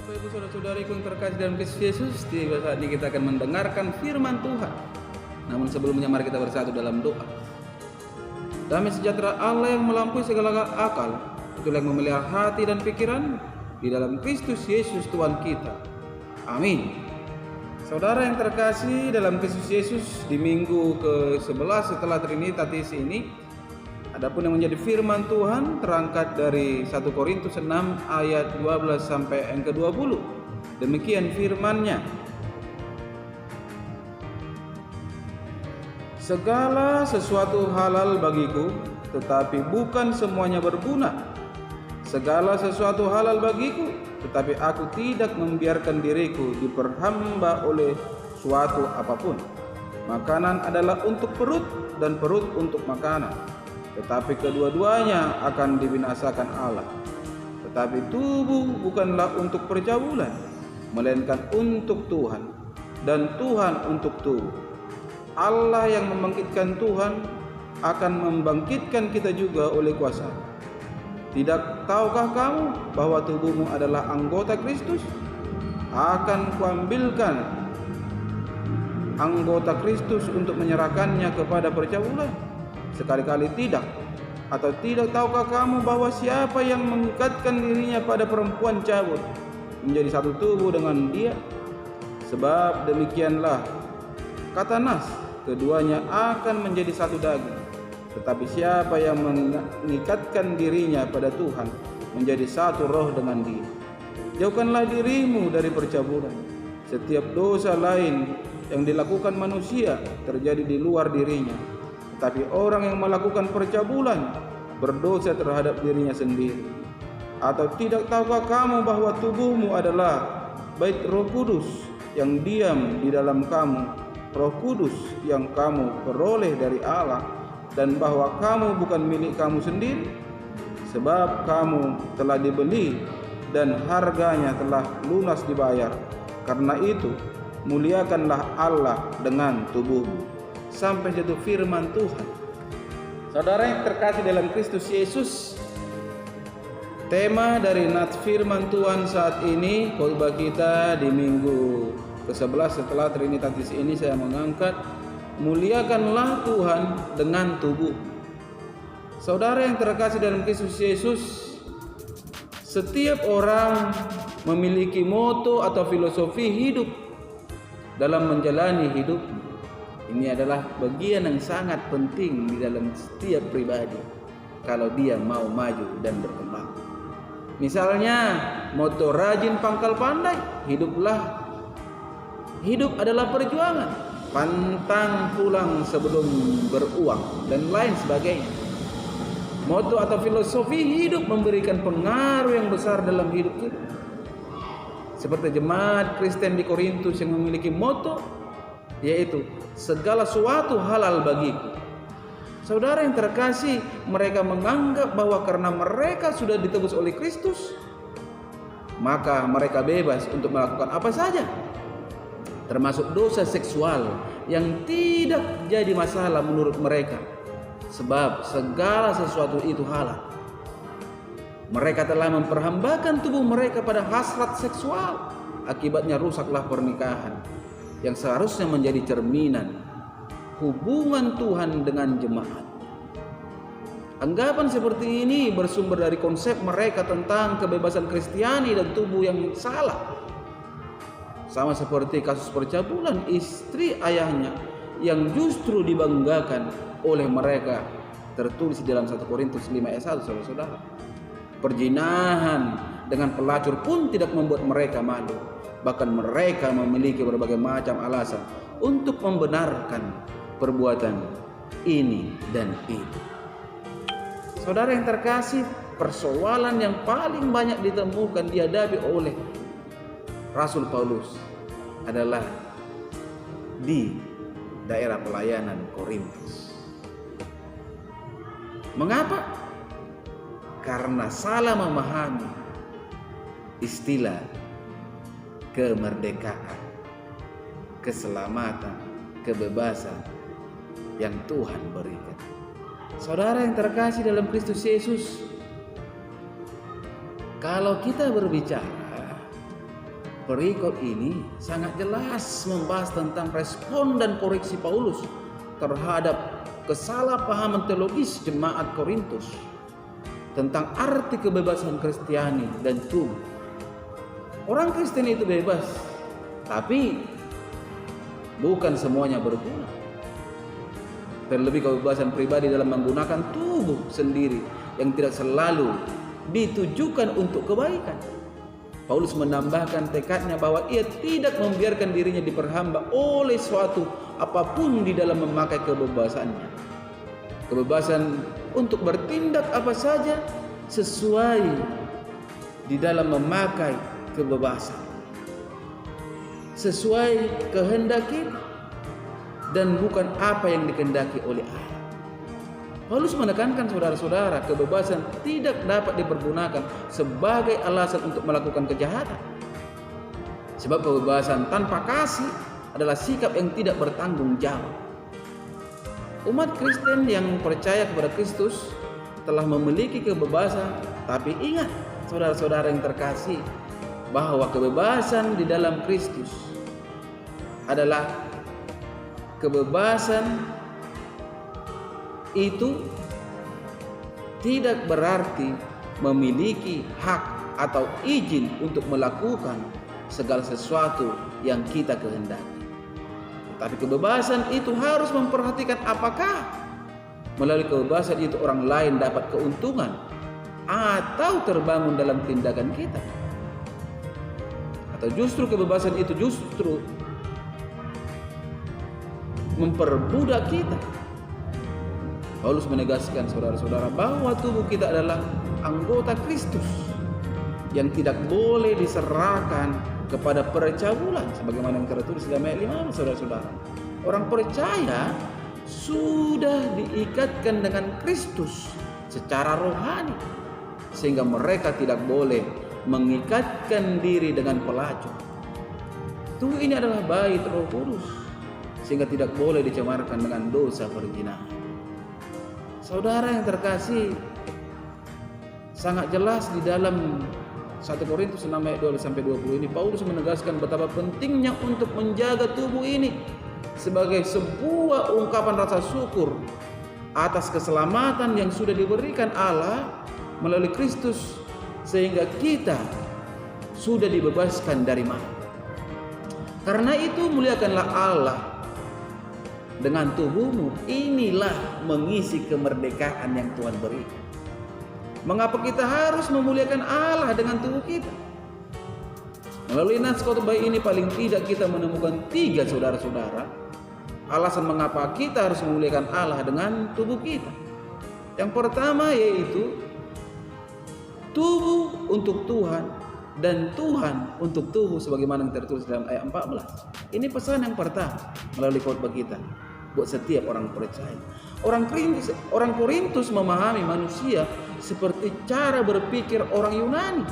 Bapak Ibu Saudara-saudariku yang terkasih dalam Kristus Yesus, tiba saatnya kita akan mendengarkan firman Tuhan. Namun sebelumnya mari kita bersatu dalam doa. Damai sejahtera Allah yang melampaui segala akal, itulah yang memelihara hati dan pikiran di dalam Kristus Yesus Tuhan kita. Amin. Saudara yang terkasih dalam Kristus Yesus, di minggu ke-11 setelah Trinitatis ini, adapun yang menjadi firman Tuhan terangkat dari 1 Korintus 6 ayat 12 sampai yang ke-20. Demikian firman-Nya. Segala sesuatu halal bagiku, tetapi bukan semuanya berguna. Segala sesuatu halal bagiku, tetapi aku tidak membiarkan diriku diperhamba oleh suatu apapun. Makanan adalah untuk perut dan perut untuk makanan, tetapi kedua-duanya akan dibinasakan Allah. Tetapi tubuh bukanlah untuk percabulan, melainkan untuk Tuhan, dan Tuhan untuk tubuh. Allah yang membangkitkan Tuhan akan membangkitkan kita juga oleh kuasa. Tidak tahukah kamu bahwa tubuhmu adalah anggota Kristus? Akan kuambilkan anggota Kristus untuk menyerahkannya kepada percabulan? Sekali-kali tidak. Atau tidak tahukah kamu bahwa siapa yang mengikatkan dirinya pada perempuan cabul menjadi satu tubuh dengan dia? Sebab demikianlah kata Nas, keduanya akan menjadi satu daging. Tetapi siapa yang mengikatkan dirinya pada Tuhan menjadi satu roh dengan dia. Jauhkanlah dirimu dari percabulan. Setiap dosa lain yang dilakukan manusia terjadi di luar dirinya. Tetapi orang yang melakukan percabulan berdosa terhadap dirinya sendiri. Atau tidak tahukah kamu bahwa tubuhmu adalah bait Roh Kudus yang diam di dalam kamu, Roh Kudus yang kamu peroleh dari Allah, dan bahwa kamu bukan milik kamu sendiri, sebab kamu telah dibeli dan harganya telah lunas dibayar. Karena itu muliakanlah Allah dengan tubuhmu. Sampai jatuh firman Tuhan. Saudara yang terkasih dalam Kristus Yesus, tema dari nats firman Tuhan saat ini, khotbah kita di minggu ke-11 setelah Trinitatis ini, saya mengangkat muliakanlah Tuhan dengan tubuh. Saudara yang terkasih dalam Kristus Yesus, setiap orang memiliki moto atau filosofi hidup dalam menjalani hidup. Ini adalah bagian yang sangat penting di dalam setiap pribadi kalau dia mau maju dan berkembang. Misalnya moto rajin pangkal pandai, hidup adalah perjuangan, pantang pulang sebelum beruang, dan lain sebagainya. Moto atau filosofi hidup memberikan pengaruh yang besar dalam hidup kita. Seperti jemaat Kristen di Korintus yang memiliki moto, yaitu segala sesuatu halal bagiku. Saudara yang terkasih, mereka menganggap bahwa karena mereka sudah ditebus oleh Kristus, maka mereka bebas untuk melakukan apa saja, termasuk dosa seksual yang tidak jadi masalah menurut mereka, sebab segala sesuatu itu halal. Mereka telah memperhambakan tubuh mereka pada hasrat seksual. Akibatnya rusaklah pernikahan yang seharusnya menjadi cerminan hubungan Tuhan dengan jemaat. Anggapan seperti ini bersumber dari konsep mereka tentang kebebasan Kristiani dan tubuh yang salah. Sama seperti kasus percabulan istri ayahnya yang justru dibanggakan oleh mereka, tertulis di dalam 1 Korintus 5 ayat 1, saudara-saudara. Perjinahan dengan pelacur pun tidak membuat mereka malu. Bahkan mereka memiliki berbagai macam alasan untuk membenarkan perbuatan ini dan itu. Saudara yang terkasih, persoalan yang paling banyak ditemukan dihadapi oleh Rasul Paulus adalah di daerah pelayanan Korintus. Mengapa? Karena salah memahami istilah kemerdekaan, keselamatan, kebebasan yang Tuhan berikan. Saudara yang terkasih dalam Kristus Yesus, kalau kita berbicara Perikop ini sangat jelas membahas tentang respon dan koreksi Paulus terhadap kesalahpahaman teologis jemaat Korintus tentang arti kebebasan Kristiani dan tubuh. Orang Kristen itu bebas, tapi bukan semuanya berguna. Terlebih kebebasan pribadi dalam menggunakan tubuh sendiri yang tidak selalu ditujukan untuk kebaikan. Paulus menambahkan tekadnya bahwa ia tidak membiarkan dirinya diperhamba oleh suatu apapun di dalam memakai kebebasannya. Kebebasan untuk bertindak apa saja sesuai di dalam memakai kebebasan, sesuai kehendak kita dan bukan apa yang dikehendaki oleh Allah. Paulus menekankan saudara-saudara, kebebasan tidak dapat dipergunakan sebagai alasan untuk melakukan kejahatan. Sebab kebebasan tanpa kasih adalah sikap yang tidak bertanggung jawab. Umat Kristen yang percaya kepada Kristus telah memiliki kebebasan, tapi ingat saudara-saudara yang terkasih, bahwa kebebasan di dalam Kristus adalah kebebasan itu tidak berarti memiliki hak atau izin untuk melakukan segala sesuatu yang kita kehendaki. Tapi kebebasan itu harus memperhatikan apakah melalui kebebasan itu orang lain dapat keuntungan atau terbangun dalam tindakan kita, atau justru kebebasan itu justru memperbudak kita. Paulus menegaskan saudara-saudara bahwa tubuh kita adalah anggota Kristus yang tidak boleh diserahkan kepada percabulan sebagaimana yang tertulis dalam ayat 5, saudara-saudara. Orang percaya sudah diikatkan dengan Kristus secara rohani sehingga mereka tidak boleh mengikatkan diri dengan pelacur. Tubuh ini adalah bait Roh Kudus sehingga tidak boleh dicemarkan dengan dosa perzinahan. Saudara yang terkasih, sangat jelas di dalam 1 Korintus 6 ayat 12-20 ini Paulus menegaskan betapa pentingnya untuk menjaga tubuh ini sebagai sebuah ungkapan rasa syukur atas keselamatan yang sudah diberikan Allah melalui Kristus, sehingga kita sudah dibebaskan dari maut. Karena itu muliakanlah Allah dengan tubuhmu. Inilah mengisi kemerdekaan yang Tuhan berikan. Mengapa kita harus memuliakan Allah dengan tubuh kita? Melalui nas khotbah ini paling tidak kita menemukan 3 saudara-saudara alasan mengapa kita harus memuliakan Allah dengan tubuh kita. Yang pertama yaitu tubuh untuk Tuhan dan Tuhan untuk tubuh sebagaimana yang tertulis dalam ayat 14. Ini pesan yang pertama melalui khotbah kita buat setiap orang percaya. Orang Korintus memahami manusia seperti cara berpikir orang Yunani.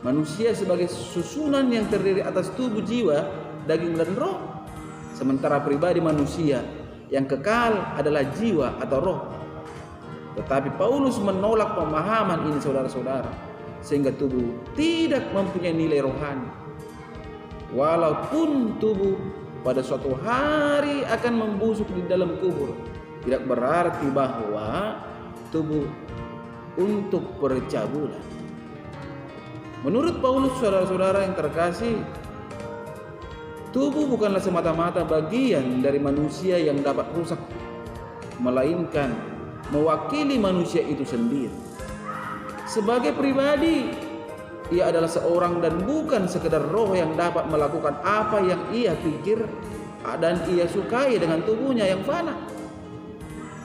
Manusia sebagai susunan yang terdiri atas tubuh, jiwa, daging dan roh. Sementara pribadi manusia yang kekal adalah jiwa atau roh. Tetapi Paulus menolak pemahaman ini saudara-saudara, sehingga tubuh tidak mempunyai nilai rohani. Walaupun tubuh pada suatu hari akan membusuk di dalam kubur, tidak berarti bahwa tubuh untuk percabulan. Menurut Paulus, saudara-saudara yang terkasih, tubuh bukanlah semata-mata bagian dari manusia yang dapat rusak, melainkan mewakili manusia itu sendiri. Sebagai pribadi, ia adalah seorang dan bukan sekedar roh yang dapat melakukan apa yang ia pikir dan ia sukai dengan tubuhnya yang fana.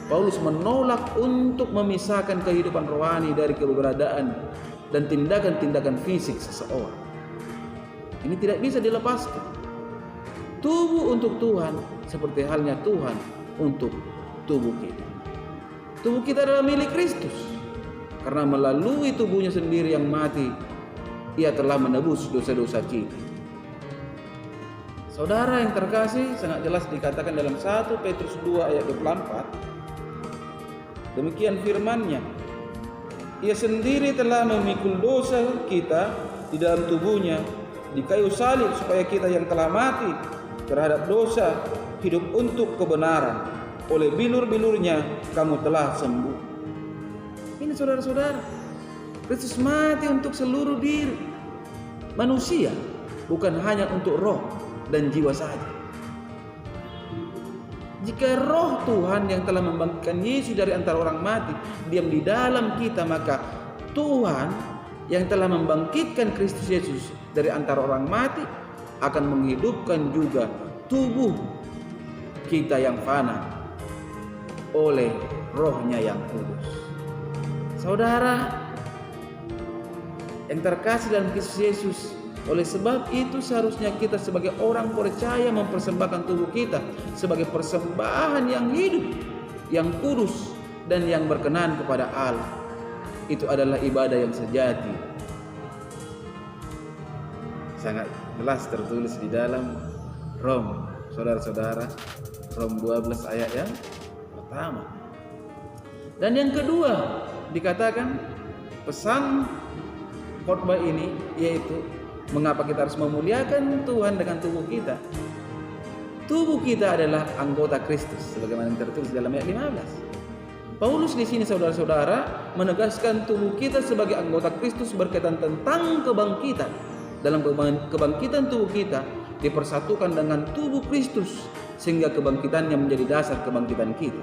Paulus menolak untuk memisahkan kehidupan rohani dari keberadaan dan tindakan-tindakan fisik seseorang. Ini tidak bisa dilepaskan. Tubuh untuk Tuhan seperti halnya Tuhan untuk tubuh kita. Tubuh kita adalah milik Kristus, karena melalui tubuhnya sendiri yang mati, Ia telah menebus dosa-dosa kita. Saudara yang terkasih, sangat jelas dikatakan dalam 1 Petrus 2 ayat 24. Demikian firman-Nya, Ia sendiri telah memikul dosa kita di dalam tubuhnya di kayu salib supaya kita yang telah mati terhadap dosa hidup untuk kebenaran. Oleh bilur-bilurnya kamu telah sembuh. Ini saudara-saudara, Kristus mati untuk seluruh diri manusia, bukan hanya untuk roh dan jiwa saja. Jika roh Tuhan yang telah membangkitkan Yesus dari antara orang mati diam di dalam kita, maka Tuhan yang telah membangkitkan Kristus Yesus dari antara orang mati akan menghidupkan juga tubuh kita yang fana oleh rohnya yang kudus. Saudara yang terkasih dalam Kristus Yesus, oleh sebab itu seharusnya kita sebagai orang percaya mempersembahkan tubuh kita sebagai persembahan yang hidup, yang kudus, dan yang berkenan kepada Allah. Itu adalah ibadah yang sejati. Sangat jelas tertulis di dalam Rom, saudara-saudara, Rom 12 ayat yang pertama. Dan yang kedua dikatakan pesan khotbah ini yaitu mengapa kita harus memuliakan Tuhan dengan tubuh kita. Tubuh kita adalah anggota Kristus sebagaimana yang tertulis dalam ayat 15. Paulus di sini saudara-saudara menegaskan tubuh kita sebagai anggota Kristus berkaitan tentang kebangkitan. Dalam kebangkitan tubuh kita dipersatukan dengan tubuh Kristus sehingga kebangkitannya menjadi dasar kebangkitan kita.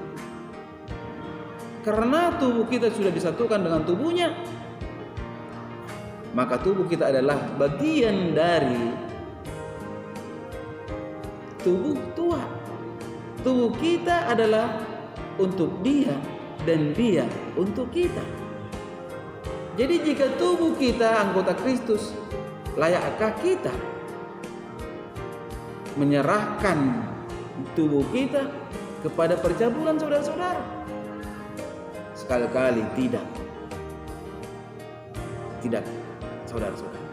Karena tubuh kita sudah disatukan dengan tubuhnya, maka tubuh kita adalah bagian dari tubuh Tuhan. Tubuh kita adalah untuk Dia dan Dia untuk kita. Jadi jika tubuh kita anggota Kristus, layakkah kita menyerahkan tubuh kita kepada percabulan saudara-saudara? Sekali-kali tidak. Tidak, saudara-saudara.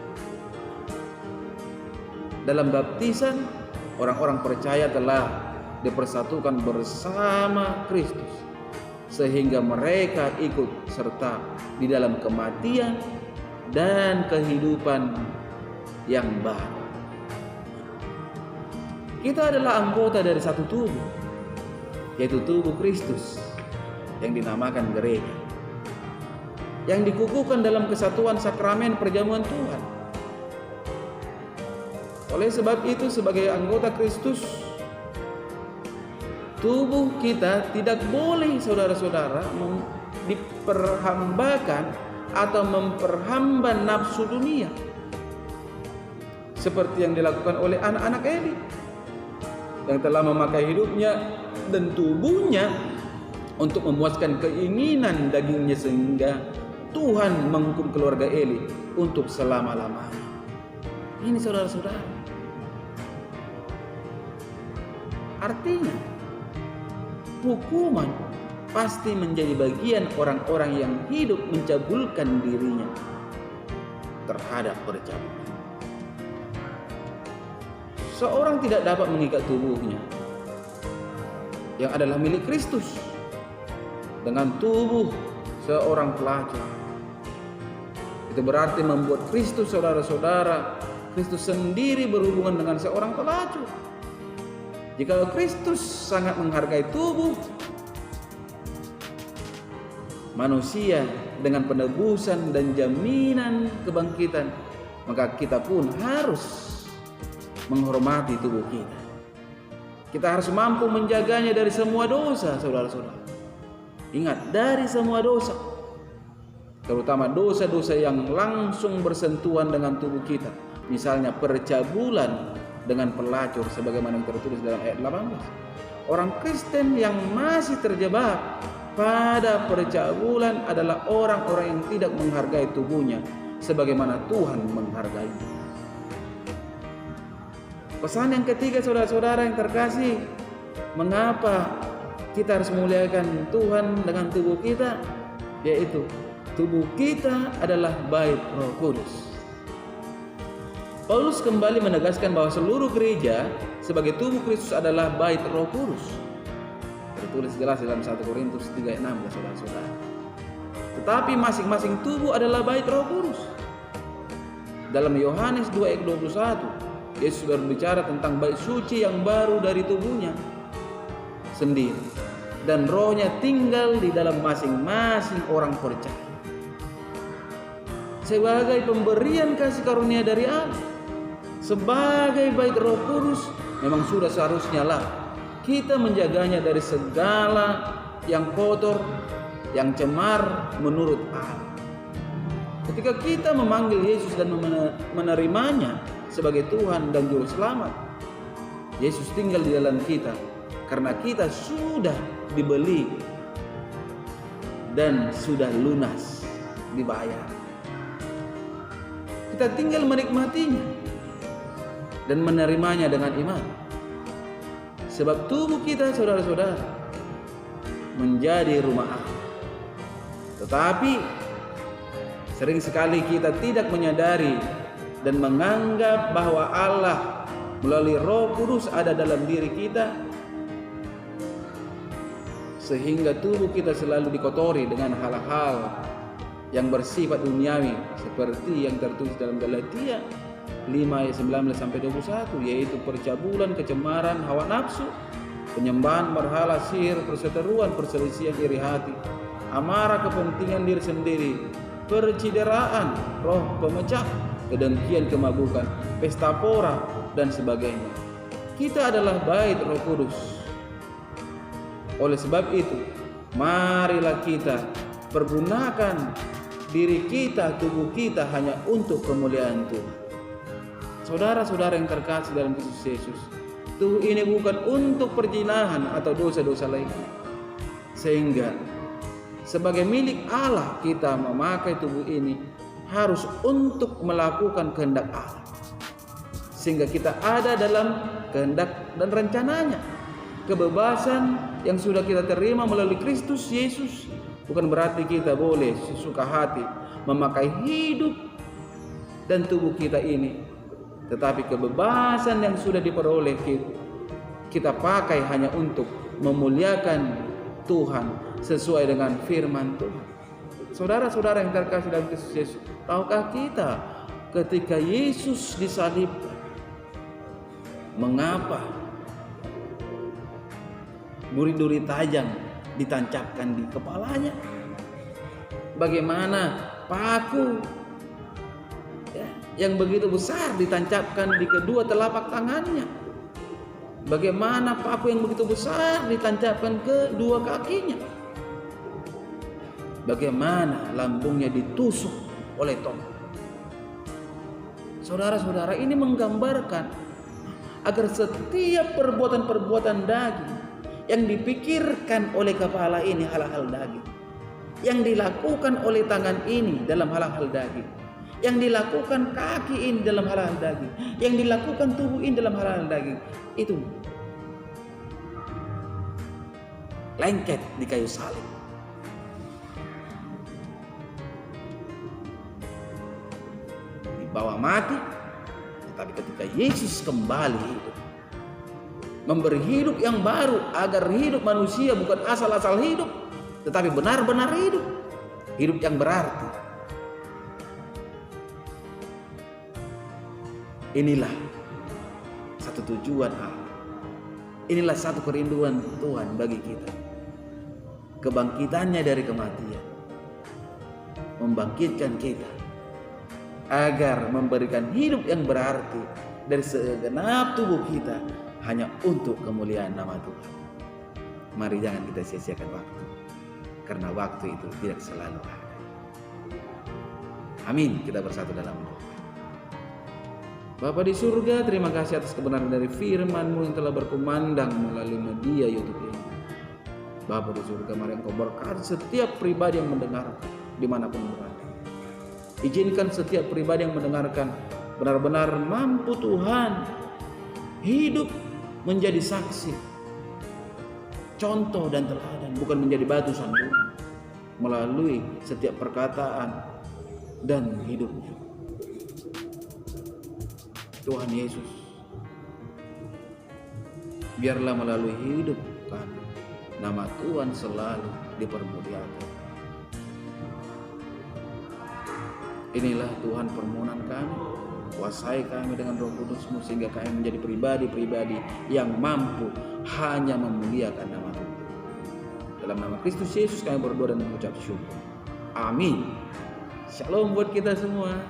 Dalam baptisan, orang-orang percaya telah dipersatukan bersama Kristus, sehingga mereka ikut serta di dalam kematian dan kehidupan yang baru. Kita adalah anggota dari satu tubuh, yaitu tubuh Kristus yang dinamakan gereja, yang dikukuhkan dalam kesatuan sakramen perjamuan Tuhan. Oleh sebab itu, sebagai anggota Kristus, tubuh kita tidak boleh saudara-saudara diperhambakan atau memperhamba nafsu dunia seperti yang dilakukan oleh anak-anak Eli yang telah memakai hidupnya dan tubuhnya untuk memuaskan keinginan dagingnya, sehingga Tuhan menghukum keluarga Eli untuk selama-lamanya. Ini saudara-saudara, artinya hukuman pasti menjadi bagian orang-orang yang hidup mencabulkan dirinya terhadap percabulan. Seorang tidak dapat mengikat tubuhnya yang adalah milik Kristus dengan tubuh seorang pelacur. Itu berarti membuat Kristus, saudara-saudara, Kristus sendiri berhubungan dengan seorang pelacur. Jika Kristus sangat menghargai tubuh manusia dengan penebusan dan jaminan kebangkitan, maka kita pun harus menghormati tubuh kita. Kita harus mampu menjaganya dari semua dosa, saudara-saudara. Ingat, dari semua dosa, terutama dosa-dosa yang langsung bersentuhan dengan tubuh kita. Misalnya percabulan dengan pelacur sebagaimana yang tertulis dalam ayat 18. Orang Kristen yang masih terjebak pada percabulan adalah orang-orang yang tidak menghargai tubuhnya sebagaimana Tuhan menghargai. Pesan yang ketiga, saudara-saudara yang terkasih, mengapa kita harus memuliakan Tuhan dengan tubuh kita, yaitu tubuh kita adalah bait Roh Kudus. Paulus kembali menegaskan bahwa seluruh gereja sebagai tubuh Kristus adalah bait Roh Kudus. Tertulis jelas dalam 1 Korintus 3:16, saudara-saudara. Tetapi masing-masing tubuh adalah bait Roh Kudus. Dalam Yohanes 2 ayat 21, Yesus berbicara tentang bait suci yang baru dari tubuhnya sendiri, dan rohnya tinggal di dalam masing-masing orang percaya. Sebagai pemberian kasih karunia dari Allah, sebagai bait Roh Kudus, memang sudah seharusnya lah kita menjaganya dari segala yang kotor, yang cemar menurut Allah. Ketika kita memanggil Yesus dan menerimanya sebagai Tuhan dan Juru Selamat, Yesus tinggal di dalam kita karena kita sudah dibeli dan sudah lunas dibayar. Kita tinggal menikmatinya dan menerimanya dengan iman. Sebab tubuh kita, saudara-saudara, menjadi rumah Allah. Tetapi sering sekali kita tidak menyadari dan menganggap bahwa Allah melalui Roh Kudus ada dalam diri kita, sehingga tubuh kita selalu dikotori dengan hal-hal yang bersifat duniawi, seperti yang tertulis dalam Galatia 5 ayat 19 sampai 21, yaitu percabulan, kecemaran, hawa nafsu, penyembahan berhala, sihir, perseteruan, perselisihan, iri hati, amarah, kepentingan diri sendiri, percideraan, roh pemecah, kedengkian, kemabukan, pesta pora, dan sebagainya. Kita adalah bait Roh Kudus. Oleh sebab itu, marilah kita pergunakan diri kita, tubuh kita hanya untuk kemuliaan Tuhan. Saudara-saudara yang terkasih dalam Kristus Yesus, tubuh ini bukan untuk perzinahan atau dosa-dosa lain. Sehingga sebagai milik Allah, kita memakai tubuh ini harus untuk melakukan kehendak Allah, sehingga kita ada dalam kehendak dan rencananya. Kebebasan yang sudah kita terima melalui Kristus Yesus bukan berarti kita boleh sesuka hati memakai hidup dan tubuh kita ini, tetapi kebebasan yang sudah diperoleh kita pakai hanya untuk memuliakan Tuhan sesuai dengan firman Tuhan. Saudara-saudara yang terkasih dalam Kristus Yesus, tahukah kita ketika Yesus disalibkan, mengapa duri-duri tajam ditancapkan di kepalanya? Bagaimana paku yang begitu besar ditancapkan di kedua telapak tangannya? Bagaimana paku yang begitu besar ditancapkan ke dua kakinya? Bagaimana lambungnya ditusuk oleh tombak? Saudara-saudara, ini menggambarkan agar setiap perbuatan-perbuatan daging yang dipikirkan oleh kepala ini hal-hal daging, yang dilakukan oleh tangan ini dalam hal-hal daging, yang dilakukan kaki ini dalam hal-hal daging, yang dilakukan tubuh ini dalam hal-hal daging, itu lengket di kayu salib. Dibawa mati, tetapi ketika Yesus kembali hidup, memberi hidup yang baru, agar hidup manusia bukan asal-asal hidup, tetapi benar-benar hidup, hidup yang berarti. Inilah satu tujuan Allah. Inilah satu kerinduan Tuhan bagi kita. Kebangkitannya dari kematian, membangkitkan kita agar memberikan hidup yang berarti dari segenap tubuh kita hanya untuk kemuliaan nama Tuhan. Mari jangan kita sia-siakan waktu, karena waktu itu tidak selalu ada. Amin. Kita bersatu dalam doa. Bapa di surga, terima kasih atas kebenaran dari firman-Mu yang telah berkumandang melalui media YouTube ini. Bapa di surga, mari Engkau berkati setiap pribadi yang mendengarkan dimanapun berada. Izinkan setiap pribadi yang mendengarkan benar-benar mampu Tuhan hidup menjadi saksi, contoh dan teladan, bukan menjadi batu sandungan, melalui setiap perkataan dan hidupnya. Tuhan Yesus, biarlah melalui hidup kami nama Tuhan selalu dipermuliakan. Inilah Tuhan permohonan kami, kuasai kami dengan Roh Kudus-Mu sehingga kami menjadi pribadi-pribadi yang mampu hanya memuliakan nama Tuhan. Dalam nama Kristus Yesus kami berdoa dan mengucap syukur. Amin. Shalom buat kita semua.